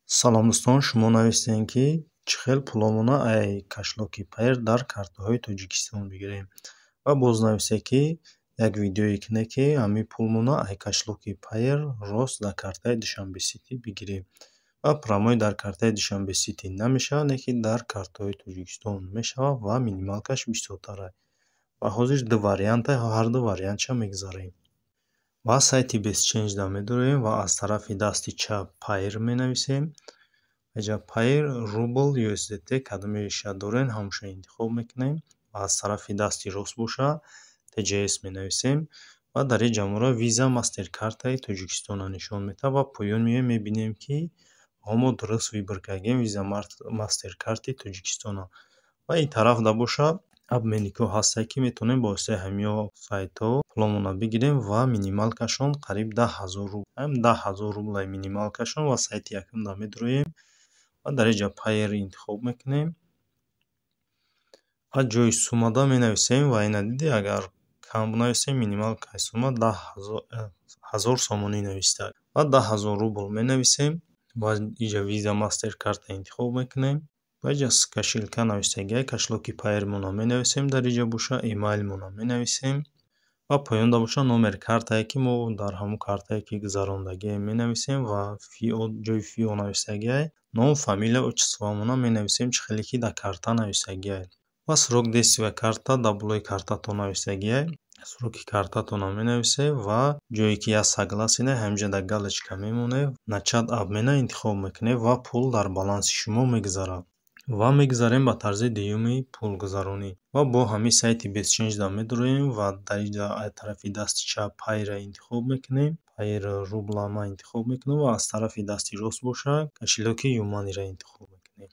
Салом дӯстон, шумо навистем ки чӣ хел пуломона ай кашлоки пайр дар картаҳои Тоҷикистон бигирем. Ва боз нависе ки як видеое кине ки ҳамин пулмона ай кашлоки пайр рост дар картаи Душанбеситӣ бигирем. Ва прамои дар картаи Душанбеситӣ намешавад, лекин дар картаҳои Тоҷикистон мешавад ва минималкаш бисёртар аст. Ва ҳозир ду вариант аст, ҳарду вариантша мегзарем. Ва сайти BestChange-да медуроем ва аз тарафи дасти чап пайр менависем. Инҷа пайр, рубл, USDT кадомеша дорем ҳамошро интихоб мекунем. Ва аз тарафи дасти рост боша TJS менависем. Ва дар ин ҷамора Visa Mastercard-аи Тоҷикистонро нишон медиҳад ва поён меоем мебинем ки мо дуруст вибр кардем Visa Mastercard-и Тоҷикистонро. Ва ин тарафда боша обменникҳо ҳастанд ки метавонем бо воситаи ҳамин сайтҳо пуломона бигирем ва минималкашон қариб 10,000 рубл. 10,000 рубл ай минималкашон ва сайти якумда медуроем. ва дар инҷа пайр интихоб мекунем ва ҷои суммада менависем ва ина диди агар кам нависем минималкаи сумма 10,000 сомонӣ нависитааст. ва 10,000 рубл менависем ва инҷа Visa Mastercard-а интихоб мекунем. ва инҷа кошелка навистагиаш кашлоки пайрмонро менависем. дар инҷа боша эмайлмонро менависем ва поёнда боша номери картае ки мо дар ҳамон картае ки гузарондагием менависем ва ФИО ҷои ФИО навистагиаш ном, фамилия, отчествоамона менависем чӣ хеле ки дар карта навистагиаст. ва срок действияи карта дар булои картатон навистагиаст. сроки картатонро менависем ва ҷое ки як согласие ҳаминҷа дар галочка мемонед. Начат обмена интихоб мекунед ва пул дар баланси шумо мегзарад. ва мегзарем ба тарзи дуюми пулгузаронӣ. ва бо ҳамин сайти BestChange-да медуроем ва дар инҷа аз тарафи дасти чап пайра интихоб мекунем. Пайр рублама интихоб мекунем ва аз тарафи дасти рост боша кошелёки Юманиро интихоб мекунем.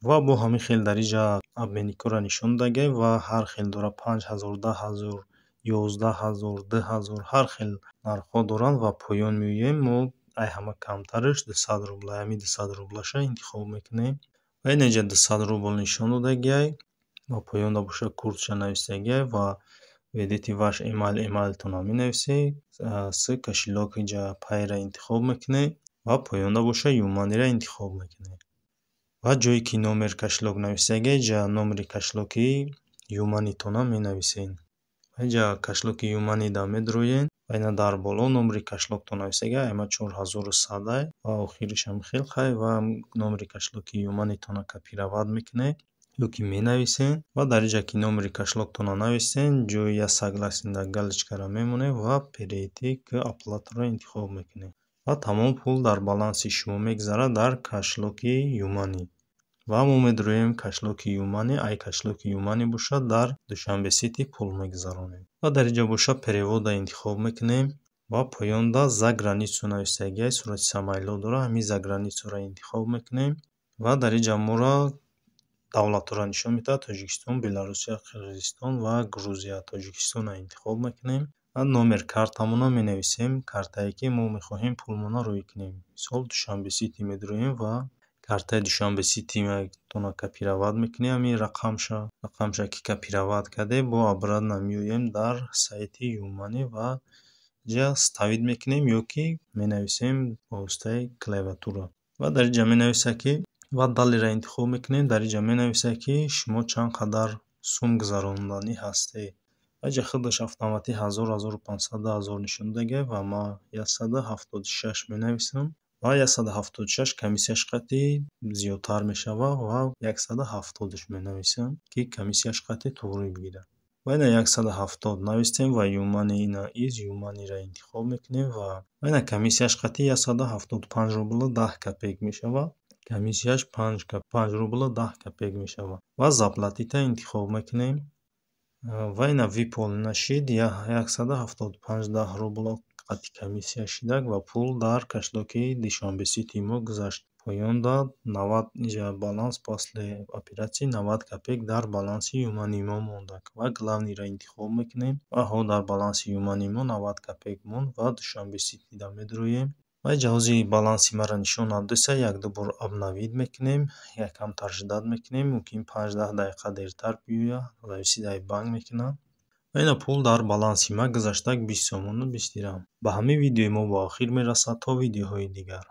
ва бо ҳамин хел дар инҷа обменникҳоро нишон додагием ва ҳар хел дорад 5,000, 10,000, 11,000, 2,000 ҳар хел нархҳо доранд ва поён меоем мо ай ҳама камтараш 200 рубл аст. ҳамин 200 рублаша интихоб мекунем. ва ин инҷа 200 рубл нишон додагиаст ва поёнда боша курсша навистагиаст ва ведите ваш эмайлтонро менависед. С кошелёк инҷа пайра интихоб мекунед ва поёнда боша Юманиро интихоб мекунед. ва ҷое ки номери кошелёк навистагиаст инҷа номери кошелёки Юманитонро менависед. ва инҷа кошелёки Юманида медуроем ва ина дар боло номери кошелёктон навистагиаст. Айма 4100 аст ва охириш ҳам хелхай ва номери кошелёки Юманитонро копироват мекунед ёки менависед. ва дар инҷа ки номери кошелёктонро навистед ҷои як согласие дар галочкаро мемонед ва перейти к оплатаро интихоб мекунед. ва тамом пул дар баланси шумо мегзарад дар кошелёки Юмани. ва мо медуроем кошелёки Юмани ай кошелёки Юмани бошад дар Душанбеситӣ пул мегзаронем. ва дар инҷа боша переводро интихоб мекунем ва поёнда за границу навистагиаст сурати самойло дорад. ҳамин за границуро интихоб мекунем ва дар инҷа моро давлатҳоро нишон медиҳад Тоҷикистон, Беларусия, Қирғизистон ва Грузия. Тоҷикистонро интихоб мекунем ва номери картамонро менависем. Картае ки мо мехоҳем пулмона рӯй кунем. Мисол Душанбеситӣ медуроем ва картаи Душанбеситиатонро копироват мекунем. ҳамин рақамша ки копироват кардем бо обратно меоем дар сайти Юмани ва инҷа ставид мекунем ёки менависем бо воситаи клавиатура. ва дар инҷа менависад ки ва далиро интихоб мекунем. дар инҷа менависад ки шумо чанд қадар сум гузаронданӣ ҳастед. ва инҷа худаш автоматик 1000, 1500, 2000 нишон додагиаст ва ман 176 менависам. ва 176 комиссияш қадри зиёдтар мешавад ва 170 менависам ки комиссияш қадри тоғри бигирад. ва ина 170 навистем ва Юмани ина Юманиро интихоб мекунем ва ина комиссияш қадри 175 рубл 10 копеек мешавад. комиссияш 5 рубл 10 копеек мешавад. ва заплатита интихоб мекунем ва ина выполнена шид 175 рубл қадри комиссия шидак ва пул дар кошелёки Душанбеситӣ мо гузашт. поёнда 90 инҷа баланс после оператсия 90 копеек дар баланси Юмани мо мондак. ва главниро интихоб мекунем ва ҳо дар баланси Юмани мо 90 копеек монд ва Душанбеситида медуроем. ва инҷа ҳозир баланси маро нишон надоста як-ду бор обновид мекунем, якам таҷдид мекунем. мумкин 5-10 дақиқа дертар биёяд, зависид аз банк мекунад. ва ина пул дар баланси ман гузаштак 20 сомону 20 дирҳам. ба ҳамин видеои мо ба охир мерасад. То видеоҳои дигар.